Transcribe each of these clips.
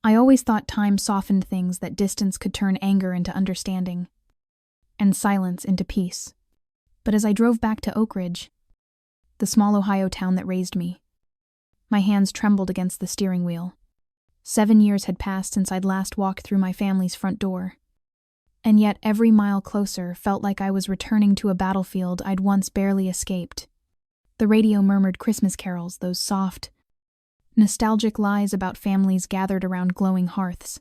I always thought time softened things, that distance could turn anger into understanding, and silence into peace. But as I drove back to Oak Ridge, the small Ohio town that raised me, my hands trembled against the steering wheel. 7 years had passed since I'd last walked through my family's front door. And yet every mile closer felt like I was returning to a battlefield I'd once barely escaped. The radio murmured Christmas carols, those soft, nostalgic lies about families gathered around glowing hearths,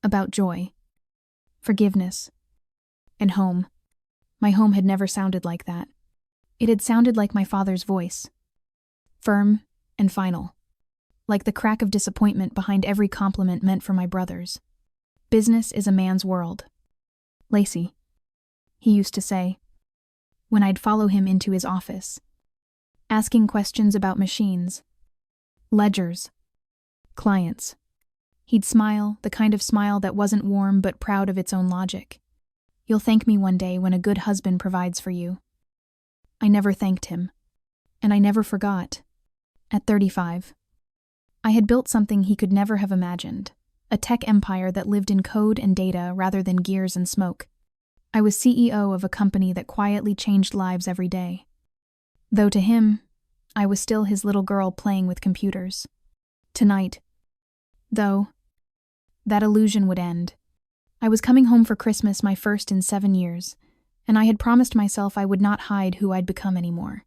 about joy, forgiveness, and home. My home had never sounded like that. It had sounded like my father's voice, firm and final, like the crack of disappointment behind every compliment meant for my brothers. Business is a man's world, Lacy, he used to say, when I'd follow him into his office, asking questions about machines, ledgers, clients. He'd smile, the kind of smile that wasn't warm but proud of its own logic. You'll thank me one day when a good husband provides for you. I never thanked him, and I never forgot. At 35, I had built something he could never have imagined, a tech empire that lived in code and data rather than gears and smoke. I was CEO of a company that quietly changed lives every day. Though to him, I was still his little girl playing with computers. Tonight, though, that illusion would end. I was coming home for Christmas, my first in 7 years, and I had promised myself I would not hide who I'd become anymore.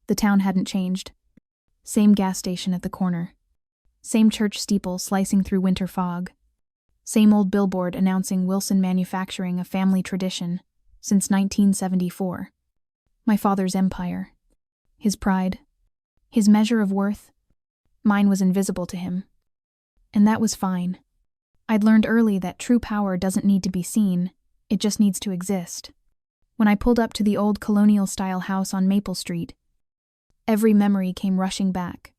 The town hadn't changed. Same gas station at the corner. Same church steeple slicing through winter fog. Same old billboard announcing Wilson Manufacturing, a family tradition, since 1974. My father's empire. His pride. His measure of worth. Mine was invisible to him. And that was fine. I'd learned early that true power doesn't need to be seen, it just needs to exist. When I pulled up to the old colonial-style house on Maple Street, every memory came rushing back.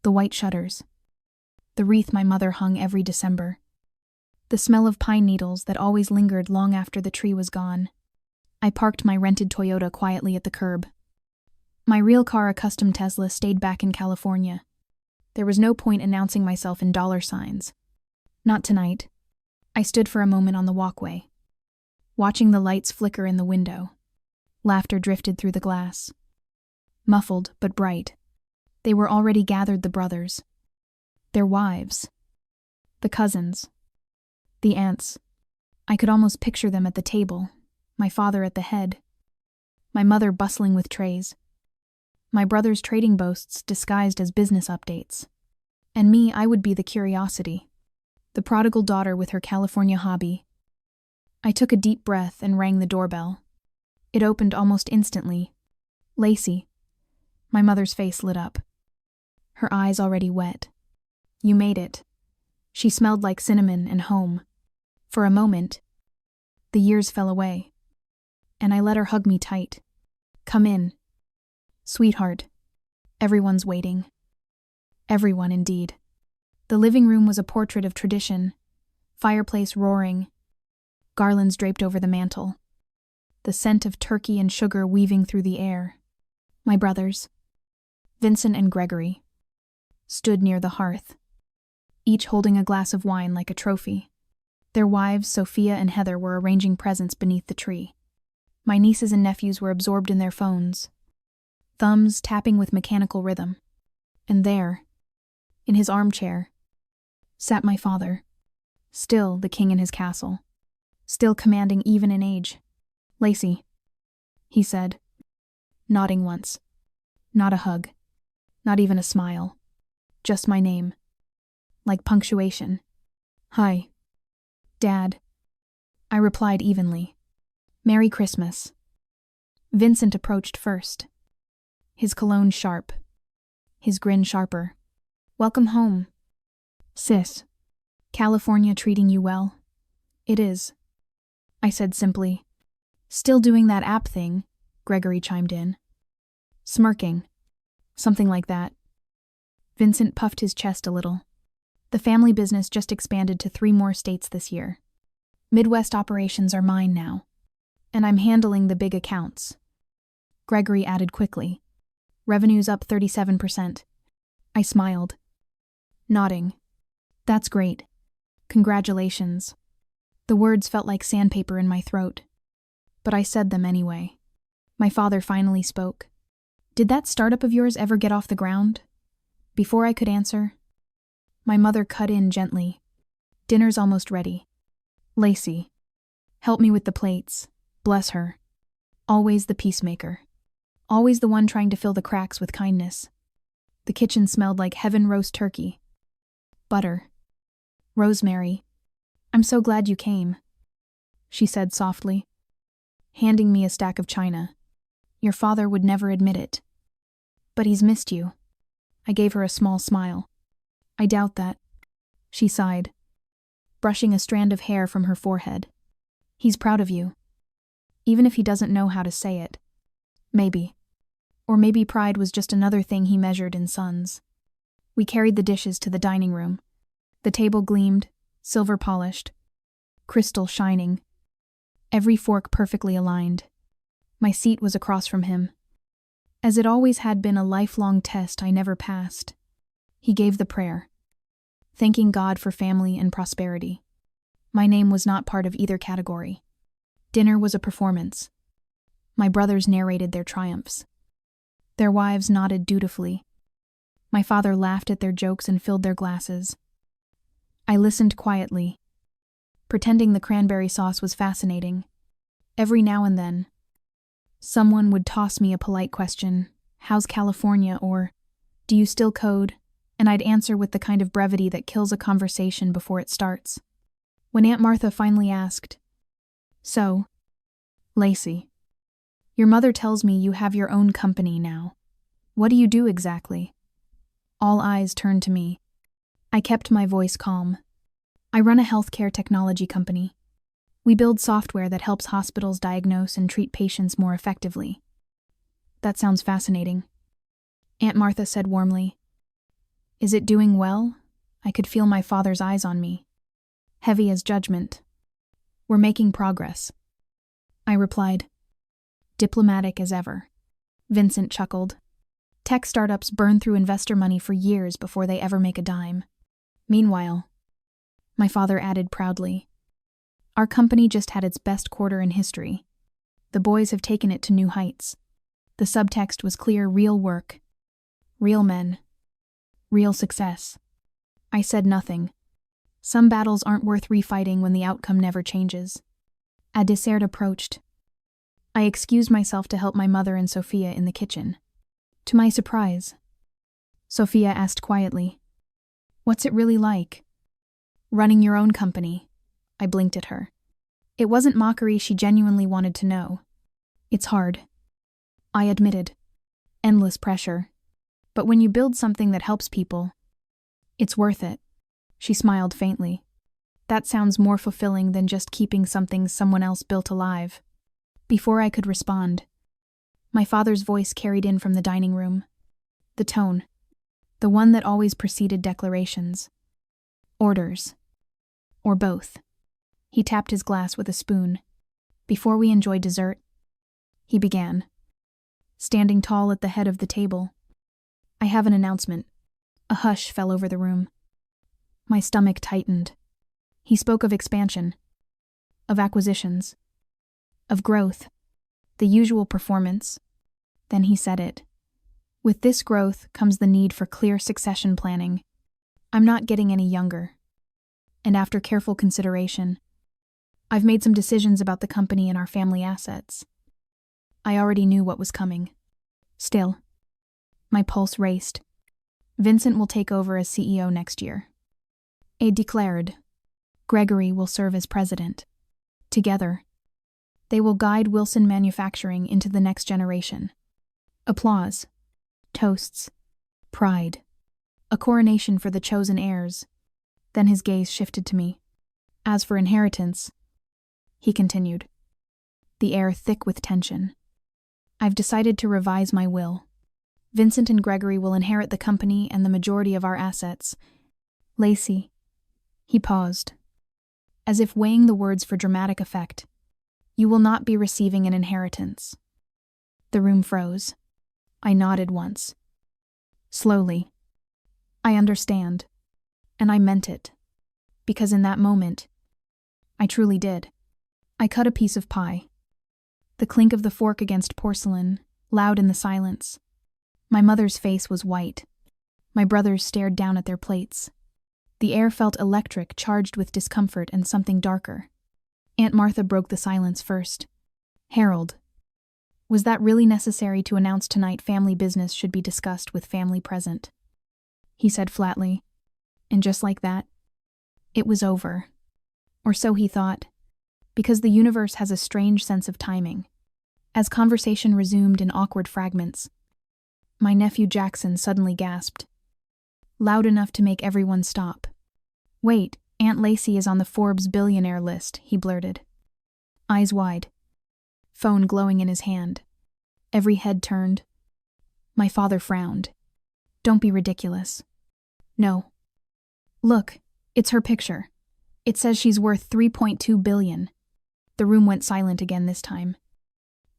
The white shutters. The wreath my mother hung every December. The smell of pine needles that always lingered long after the tree was gone. I parked my rented Toyota quietly at the curb. My real car, a custom Tesla, stayed back in California. There was no point announcing myself in dollar signs. Not tonight. I stood for a moment on the walkway, watching the lights flicker in the window. Laughter drifted through the glass. Muffled but bright. They were already gathered, the brothers. Their wives. The cousins. The aunts. I could almost picture them at the table, my father at the head. My mother bustling with trays. My brothers trading boasts disguised as business updates. And me, I would be the curiosity. The prodigal daughter with her California hobby. I took a deep breath and rang the doorbell. It opened almost instantly. Lacy. My mother's face lit up. Her eyes already wet. You made it. She smelled like cinnamon and home. For a moment, the years fell away, and I let her hug me tight. Come in. Sweetheart. Everyone's waiting. Everyone, indeed. The living room was a portrait of tradition, fireplace roaring, garlands draped over the mantel, the scent of turkey and sugar weaving through the air. My brothers, Vincent and Gregory, stood near the hearth, each holding a glass of wine like a trophy. Their wives, Sophia and Heather, were arranging presents beneath the tree. My nieces and nephews were absorbed in their phones, thumbs tapping with mechanical rhythm. And there, in his armchair, sat my father, still the king in his castle, still commanding even in age. Lacy, he said, nodding once. Not a hug, not even a smile, just my name, like punctuation. Hi, Dad. I replied evenly. Merry Christmas. Vincent approached first, his cologne sharp, his grin sharper. Welcome home, sis. California treating you well? It is, I said simply. Still doing that app thing, Gregory chimed in. Smirking. Something like that. Vincent puffed his chest a little. The family business just expanded to 3 more states this year. Midwest operations are mine now, and I'm handling the big accounts. Gregory added quickly. Revenue's up 37%. I smiled, nodding. That's great. Congratulations. The words felt like sandpaper in my throat, but I said them anyway. My father finally spoke. Did that startup of yours ever get off the ground? Before I could answer, my mother cut in gently. Dinner's almost ready. Lacy, help me with the plates. Bless her. Always the peacemaker. Always the one trying to fill the cracks with kindness. The kitchen smelled like heaven roast turkey. Butter. Rosemary. I'm so glad you came, she said softly, handing me a stack of china. Your father would never admit it. But he's missed you. I gave her a small smile. I doubt that, she sighed, brushing a strand of hair from her forehead. He's proud of you, even if he doesn't know how to say it. Maybe. Or maybe pride was just another thing he measured in sons. We carried the dishes to the dining room. The table gleamed, silver polished, crystal shining, every fork perfectly aligned. My seat was across from him. As it always had been a lifelong test I never passed, he gave the prayer, thanking God for family and prosperity. My name was not part of either category. Dinner was a performance. My brothers narrated their triumphs. Their wives nodded dutifully. My father laughed at their jokes and filled their glasses. I listened quietly, pretending the cranberry sauce was fascinating. Every now and then, someone would toss me a polite question, "How's California?" or "Do you still code?" And I'd answer with the kind of brevity that kills a conversation before it starts. When Aunt Martha finally asked, "So, Lacy, your mother tells me you have your own company now. What do you do exactly?" All eyes turned to me. I kept my voice calm. I run a healthcare technology company. We build software that helps hospitals diagnose and treat patients more effectively. That sounds fascinating, Aunt Martha said warmly. Is it doing well? I could feel my father's eyes on me, heavy as judgment. We're making progress, I replied, diplomatic as ever. Vincent chuckled. Tech startups burn through investor money for years before they ever make a dime. Meanwhile, my father added proudly, our company just had its best quarter in history. The boys have taken it to new heights. The subtext was clear: real work, real men, real success. I said nothing. Some battles aren't worth refighting when the outcome never changes. A dessert approached. I excused myself to help my mother and Sophia in the kitchen. To my surprise, Sophia asked quietly, "What's it really like? Running your own company?" I blinked at her. It wasn't mockery, she genuinely wanted to know. It's hard, I admitted. Endless pressure. But when you build something that helps people, it's worth it. She smiled faintly. That sounds more fulfilling than just keeping something someone else built alive. Before I could respond, my father's voice carried in from the dining room. The tone, the one that always preceded declarations. Orders. Or both. He tapped his glass with a spoon. Before we enjoyed dessert, he began, standing tall at the head of the table. I have an announcement. A hush fell over the room. My stomach tightened. He spoke of expansion, of acquisitions, of growth, the usual performance. Then he said it. With this growth comes the need for clear succession planning. I'm not getting any younger. And after careful consideration, I've made some decisions about the company and our family assets. I already knew what was coming. Still, my pulse raced. Vincent will take over as CEO next year. I declared. Gregory will serve as president. Together, they will guide Wilson Manufacturing into the next generation. Applause, toasts, pride, a coronation for the chosen heirs. Then his gaze shifted to me. As for inheritance, he continued, the air thick with tension. I've decided to revise my will. Vincent and Gregory will inherit the company and the majority of our assets. Lacy. He paused, as if weighing the words for dramatic effect. You will not be receiving an inheritance. The room froze. I nodded once. Slowly. I understand. And I meant it. Because in that moment, I truly did. I cut a piece of pie. The clink of the fork against porcelain, loud in the silence. My mother's face was white. My brothers stared down at their plates. The air felt electric, charged with discomfort and something darker. Aunt Martha broke the silence first. "Harold, was that really necessary to announce tonight family business should be discussed with family present?" He said flatly. And just like that, it was over. Or so he thought, because the universe has a strange sense of timing. As conversation resumed in awkward fragments, my nephew Jackson suddenly gasped, loud enough to make everyone stop. "Wait, Aunt Lacy is on the Forbes billionaire list," he blurted. Eyes wide. Phone glowing in his hand. Every head turned. My father frowned. "Don't be ridiculous." "No. Look, it's her picture. It says she's worth $3.2 billion. The room went silent again this time.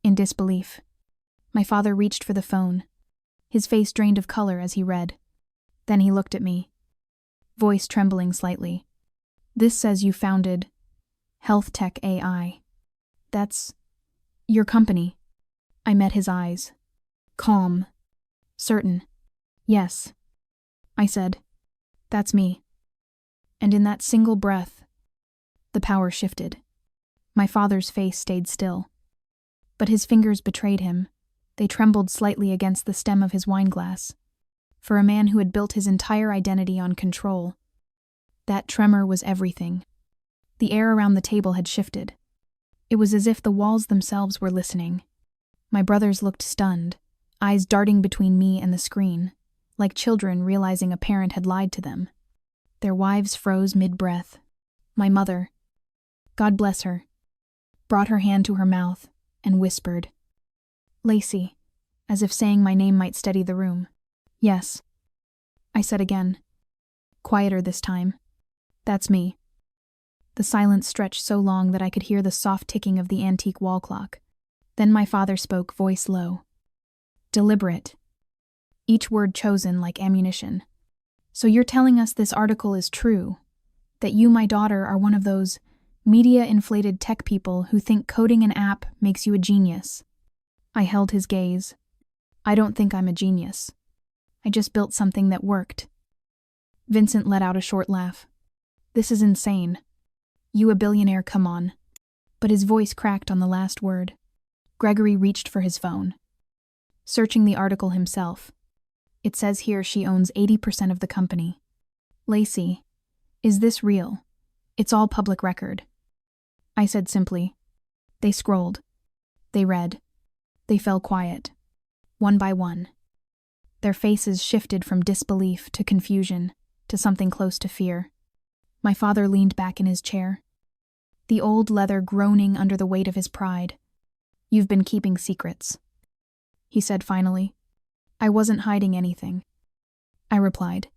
In disbelief, my father reached for the phone. His face drained of color as he read. Then he looked at me, voice trembling slightly. "This says you founded Health Tech AI. That's your company." I met his eyes. Calm. Certain. "Yes," I said. "That's me." And in that single breath, the power shifted. My father's face stayed still. But his fingers betrayed him. They trembled slightly against the stem of his wineglass. For a man who had built his entire identity on control, that tremor was everything. The air around the table had shifted. It was as if the walls themselves were listening. My brothers looked stunned, eyes darting between me and the screen, like children realizing a parent had lied to them. Their wives froze mid-breath. My mother, God bless her, brought her hand to her mouth and whispered, "Lacy," as if saying my name might steady the room. "Yes," I said again, quieter this time. "That's me." The silence stretched so long that I could hear the soft ticking of the antique wall clock. Then my father spoke, voice low. Deliberate. Each word chosen like ammunition. "So you're telling us this article is true? That you, my daughter, are one of those media-inflated tech people who think coding an app makes you a genius?" I held his gaze. "I don't think I'm a genius. I just built something that worked." Vincent let out a short laugh. "This is insane. You a billionaire, come on." But his voice cracked on the last word. Gregory reached for his phone. Searching the article himself. "It says here she owns 80% of the company. Lacy, is this real? It's all public record." I said simply. They scrolled. They read. They fell quiet. One by one. Their faces shifted from disbelief to confusion to something close to fear. My father leaned back in his chair, the old leather groaning under the weight of his pride. "You've been keeping secrets," he said finally. "I wasn't hiding anything," I replied.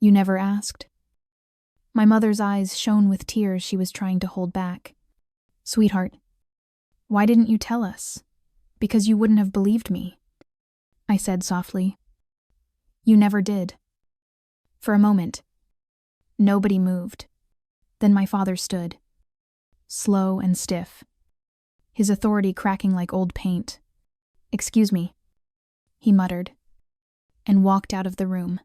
"You never asked?" My mother's eyes shone with tears she was trying to hold back. "Sweetheart, why didn't you tell us? Because you wouldn't have believed me," I said softly. "You never did." For a moment, nobody moved. Then my father stood, slow and stiff, his authority cracking like old paint. "Excuse me," he muttered, and walked out of the room.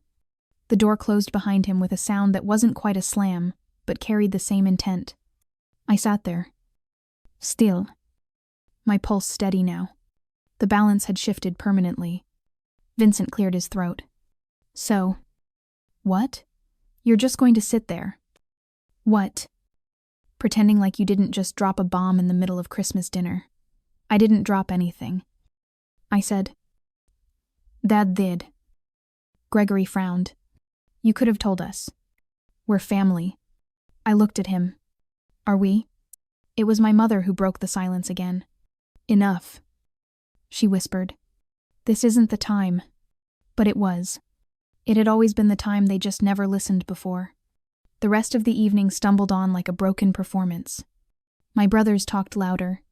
The door closed behind him with a sound that wasn't quite a slam, but carried the same intent. I sat there, still, my pulse steady now. The balance had shifted permanently. Vincent cleared his throat. "So, what? You're just going to sit there? What? Pretending like you didn't just drop a bomb in the middle of Christmas dinner." "I didn't drop anything," I said. "Dad did." Gregory frowned. "You could have told us. We're family." I looked at him. "Are we?" It was my mother who broke the silence again. "Enough," she whispered. "This isn't the time." But it was. It had always been the time they just never listened before. The rest of the evening stumbled on like a broken performance. My brothers talked louder,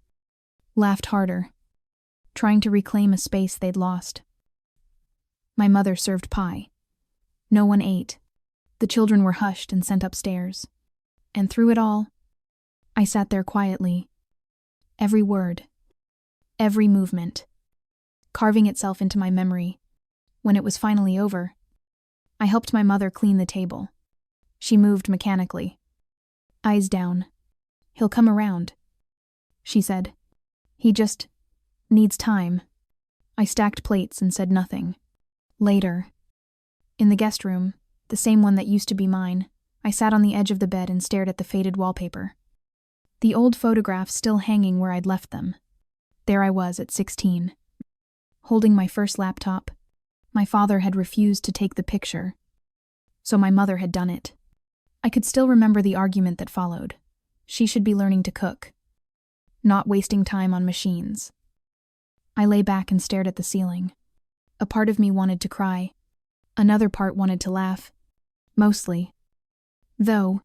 laughed harder, trying to reclaim a space they'd lost. My mother served pie. No one ate. The children were hushed and sent upstairs. And through it all, I sat there quietly. Every word, every movement, carving itself into my memory. When it was finally over, I helped my mother clean the table. She moved mechanically. Eyes down. "He'll come around," she said. "He just needs time." I stacked plates and said nothing. Later, in the guest room, the same one that used to be mine, I sat on the edge of the bed and stared at the faded wallpaper. The old photographs still hanging where I'd left them. There I was at 16. Holding my first laptop. My father had refused to take the picture, so my mother had done it. I could still remember the argument that followed. She should be learning to cook, not wasting time on machines. I lay back and stared at the ceiling. A part of me wanted to cry. Another part wanted to laugh. Mostly. Though,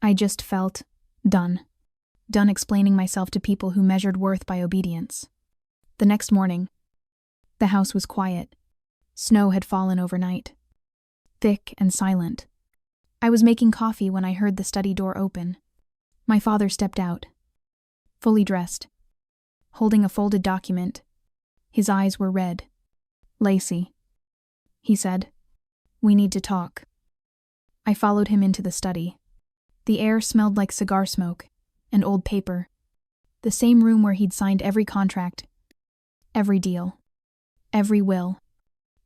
I just felt done. Done explaining myself to people who measured worth by obedience. The next morning, the house was quiet. Snow had fallen overnight. Thick and silent. I was making coffee when I heard the study door open. My father stepped out, fully dressed, holding a folded document. His eyes were red. "Lacy," he said, "we need to talk." I followed him into the study. The air smelled like cigar smoke and old paper. The same room where he'd signed every contract, every deal, every will.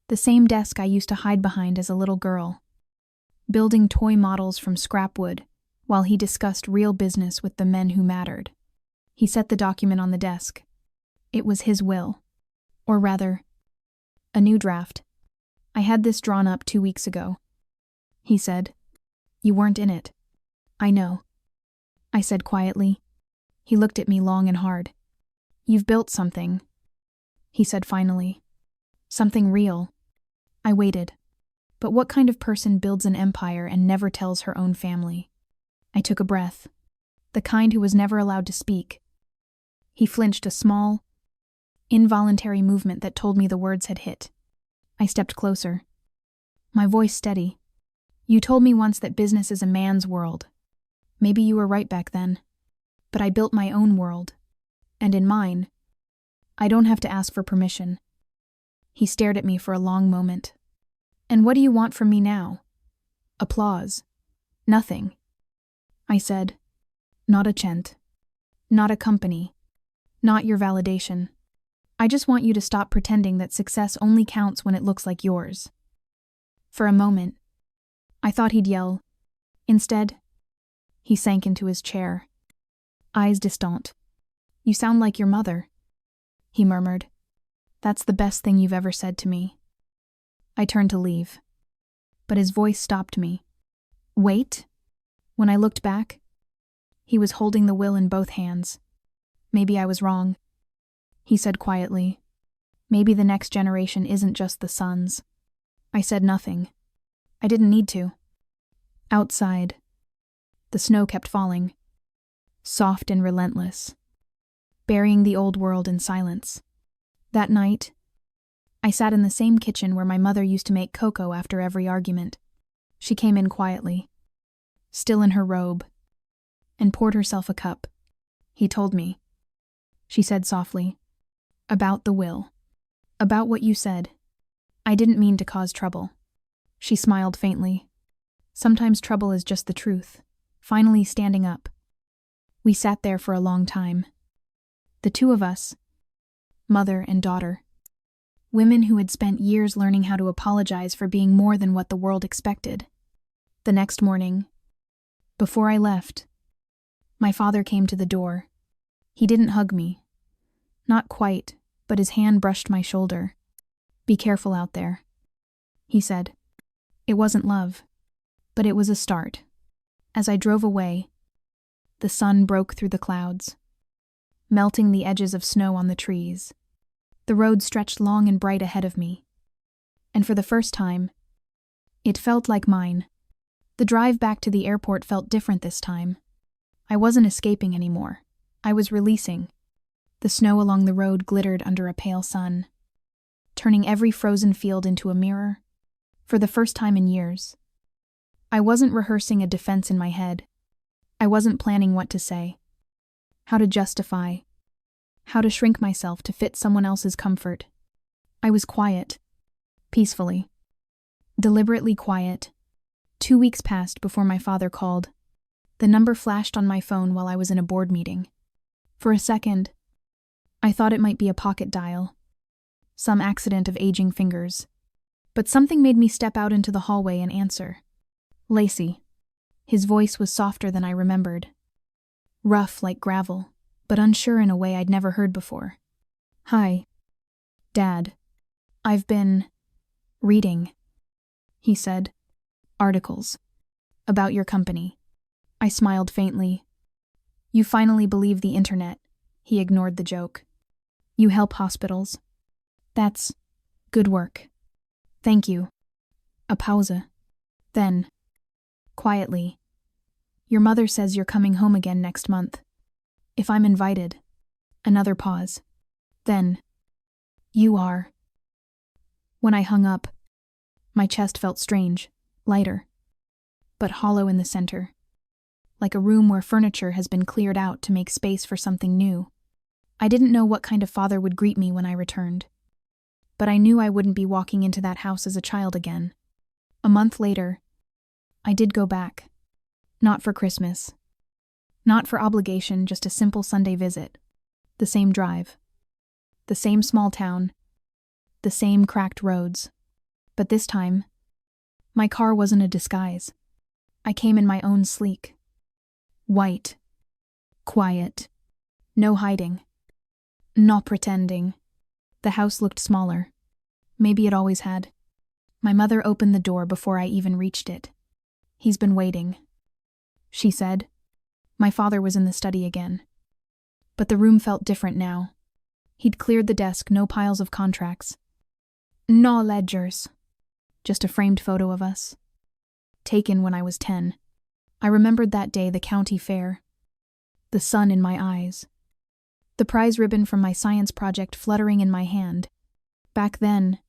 The same desk I used to hide behind as a little girl, building toy models from scrap wood while he discussed real business with the men who mattered. He set the document on the desk. It was his will. Or rather, a new draft. "I had this drawn up 2 weeks ago," he said. "You weren't in it." "I know," I said quietly. He looked at me long and hard. "You've built something," he said finally. "Something real." I waited. But what kind of person builds an empire and never tells her own family? I took a breath. The kind who was never allowed to speak. He flinched, a small, involuntary movement that told me the words had hit. I stepped closer. My voice steady. "You told me once that business is a man's world. Maybe you were right back then. But I built my own world. And in mine, I don't have to ask for permission." He stared at me for a long moment. "And what do you want from me now?" "Applause." "Nothing," I said. "Not a cent. Not a company. Not your validation. I just want you to stop pretending that success only counts when it looks like yours." For a moment, I thought he'd yell. Instead, he sank into his chair. Eyes distant. "You sound like your mother," he murmured. "That's the best thing you've ever said to me." I turned to leave, but his voice stopped me. "Wait." When I looked back, he was holding the will in both hands. "Maybe I was wrong," he said quietly. "Maybe the next generation isn't just the sons." I said nothing. I didn't need to. Outside, the snow kept falling, soft and relentless, burying the old world in silence. That night, I sat in the same kitchen where my mother used to make cocoa after every argument. She came in quietly, still in her robe, and poured herself a cup. "He told me," she said softly, "about the will. About what you said. I didn't mean to cause trouble." She smiled faintly. Sometimes trouble is just the truth, finally standing up. We sat there for a long time. The two of us, mother and daughter. Women who had spent years learning how to apologize for being more than what the world expected. The next morning, before I left, my father came to the door. He didn't hug me. Not quite, but his hand brushed my shoulder. "Be careful out there," he said. It wasn't love, but it was a start. As I drove away, the sun broke through the clouds, melting the edges of snow on the trees. The road stretched long and bright ahead of me, and for the first time, it felt like mine. The drive back to the airport felt different this time. I wasn't escaping anymore. I was releasing. The snow along the road glittered under a pale sun, turning every frozen field into a mirror. For the first time in years, I wasn't rehearsing a defense in my head. I wasn't planning what to say, how to justify, how to shrink myself to fit someone else's comfort. I was quiet, peacefully, deliberately quiet. 2 weeks passed before my father called. The number flashed on my phone while I was in a board meeting. For a second, I thought it might be a pocket dial, some accident of aging fingers. But something made me step out into the hallway and answer. Lacy. His voice was softer than I remembered. Rough like gravel, but unsure in a way I'd never heard before. Hi, Dad. I've been reading, he said. Articles. About your company. I smiled faintly. You finally believe the internet. He ignored the joke. You help hospitals. That's good work. Thank you. A pause. Then, quietly, your mother says you're coming home again next month. If I'm invited. Another pause. Then, you are. When I hung up, my chest felt strange, lighter, but hollow in the center, like a room where furniture has been cleared out to make space for something new. I didn't know what kind of father would greet me when I returned, but I knew I wouldn't be walking into that house as a child again. A month later, I did go back. Not for Christmas. Not for obligation, just a simple Sunday visit. The same drive. The same small town. The same cracked roads. But this time, my car wasn't a disguise. I came in my own sleek. White. Quiet. No hiding. No pretending. The house looked smaller. Maybe it always had. My mother opened the door before I even reached it. He's been waiting, she said. My father was in the study again. But the room felt different now. He'd cleared the desk, no piles of contracts. No ledgers. Just a framed photo of us. Taken when I was 10. I remembered that day, the county fair. The sun in my eyes. The prize ribbon from my science project fluttering in my hand. Back then,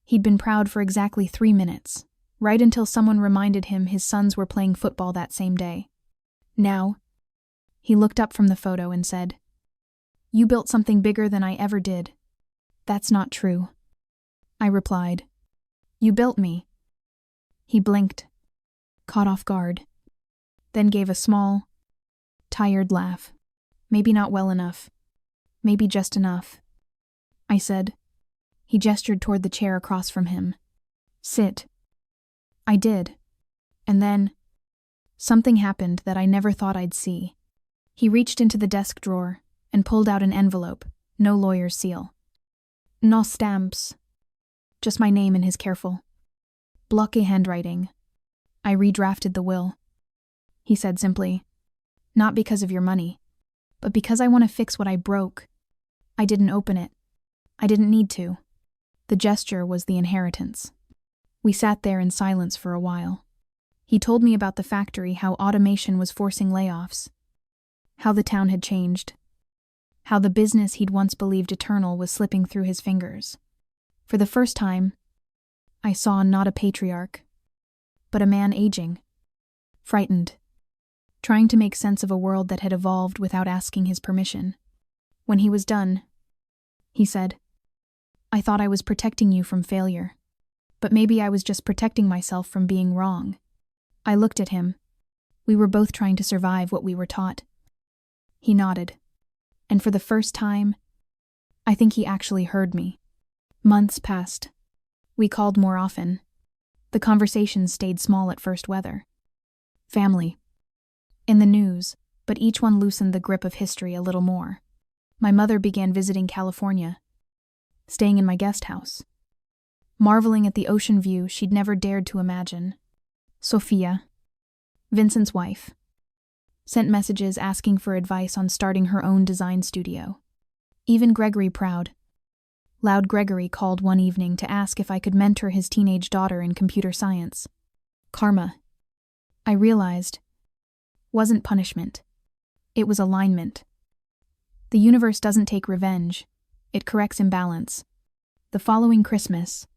he'd been proud for exactly 3 minutes, right until someone reminded him his sons were playing football that same day. Now, he looked up from the photo and said, "You built something bigger than I ever did." "That's not true," I replied. "You built me." He blinked, caught off guard, then gave a small, tired laugh. "Maybe not well enough. Maybe just enough," I said. He gestured toward the chair across from him. "Sit." I did. And then, something happened that I never thought I'd see. He reached into the desk drawer and pulled out an envelope, no lawyer's seal. No stamps. Just my name in his careful, blocky handwriting. "I redrafted the will," he said simply. "Not because of your money, but because I want to fix what I broke. I didn't open it. I didn't need to." The gesture was the inheritance. We sat there in silence for a while. He told me about the factory, how automation was forcing layoffs, how the town had changed, how the business he'd once believed eternal was slipping through his fingers. For the first time, I saw not a patriarch, but a man aging, frightened, trying to make sense of a world that had evolved without asking his permission. When he was done, he said, "I thought I was protecting you from failure, but maybe I was just protecting myself from being wrong." I looked at him. We were both trying to survive what we were taught. He nodded, and for the first time, I think he actually heard me. Months passed. We called more often. The conversations stayed small at first. Weather, family, in the news, but each one loosened the grip of history a little more. My mother began visiting California, staying in my guest house, marveling at the ocean view she'd never dared to imagine. Sophia, Vincent's wife, sent messages asking for advice on starting her own design studio. Even Gregory Proud, Loud Gregory, called one evening to ask if I could mentor his teenage daughter in computer science. Karma, I realized, wasn't punishment. It was alignment. The universe doesn't take revenge. It corrects imbalance. The following Christmas,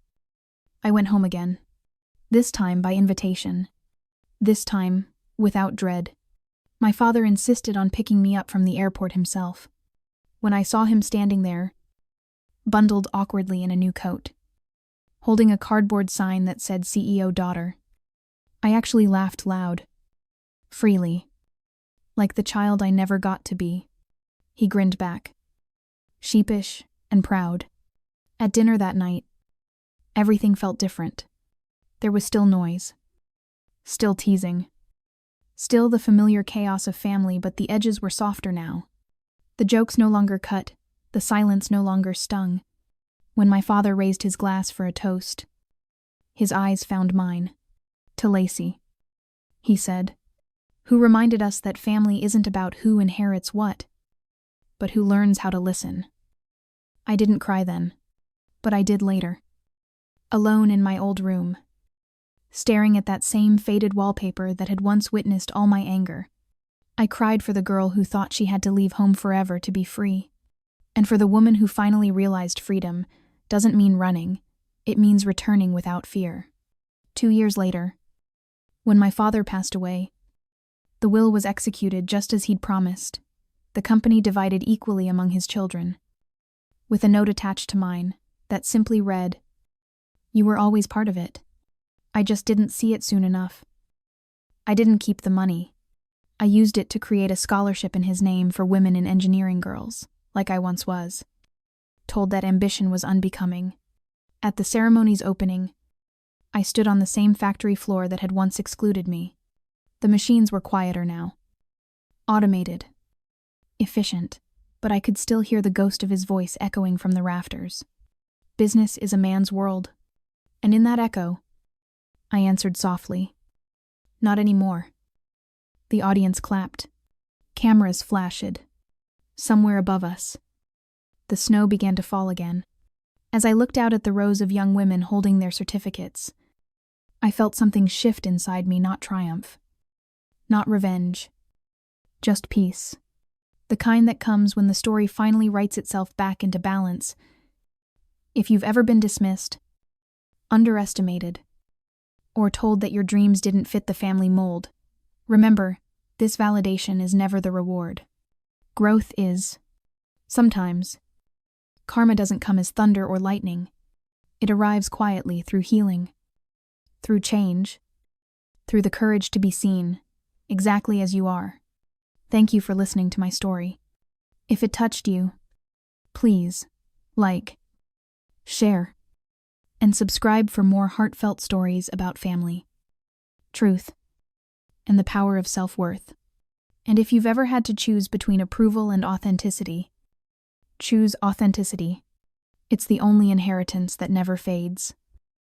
I went home again. This time by invitation. This time, without dread. My father insisted on picking me up from the airport himself. When I saw him standing there, bundled awkwardly in a new coat, holding a cardboard sign that said CEO daughter, I actually laughed loud, freely, like the child I never got to be. He grinned back, sheepish and proud. At dinner that night, everything felt different. There was still noise, still teasing, still the familiar chaos of family, but the edges were softer now. The jokes no longer cut, the silence no longer stung. When my father raised his glass for a toast, his eyes found mine. To Lacy, he said, who reminded us that family isn't about who inherits what, but who learns how to listen. I didn't cry then, but I did later. Alone in my old room, staring at that same faded wallpaper that had once witnessed all my anger. I cried for the girl who thought she had to leave home forever to be free, and for the woman who finally realized freedom doesn't mean running, it means returning without fear. 2 years later, when my father passed away, the will was executed just as he'd promised, the company divided equally among his children, with a note attached to mine that simply read, "You were always part of it. I just didn't see it soon enough." I didn't keep the money. I used it to create a scholarship in his name for women in engineering girls, like I once was, told that ambition was unbecoming. At the ceremony's opening, I stood on the same factory floor that had once excluded me. The machines were quieter now. Automated. Efficient. But I could still hear the ghost of his voice echoing from the rafters. Business is a man's world. And in that echo, I answered softly, "Not anymore." The audience clapped. Cameras flashed. Somewhere above us, the snow began to fall again. As I looked out at the rows of young women holding their certificates, I felt something shift inside me, not triumph, not revenge, just peace. The kind that comes when the story finally writes itself back into balance. If you've ever been dismissed, underestimated, or told that your dreams didn't fit the family mold, remember, this validation is never the reward. Growth is. Sometimes, karma doesn't come as thunder or lightning. It arrives quietly through healing, through change, through the courage to be seen, exactly as you are. Thank you for listening to my story. If it touched you, please like, share, and subscribe for more heartfelt stories about family, truth, and the power of self-worth. And if you've ever had to choose between approval and authenticity, choose authenticity. It's the only inheritance that never fades.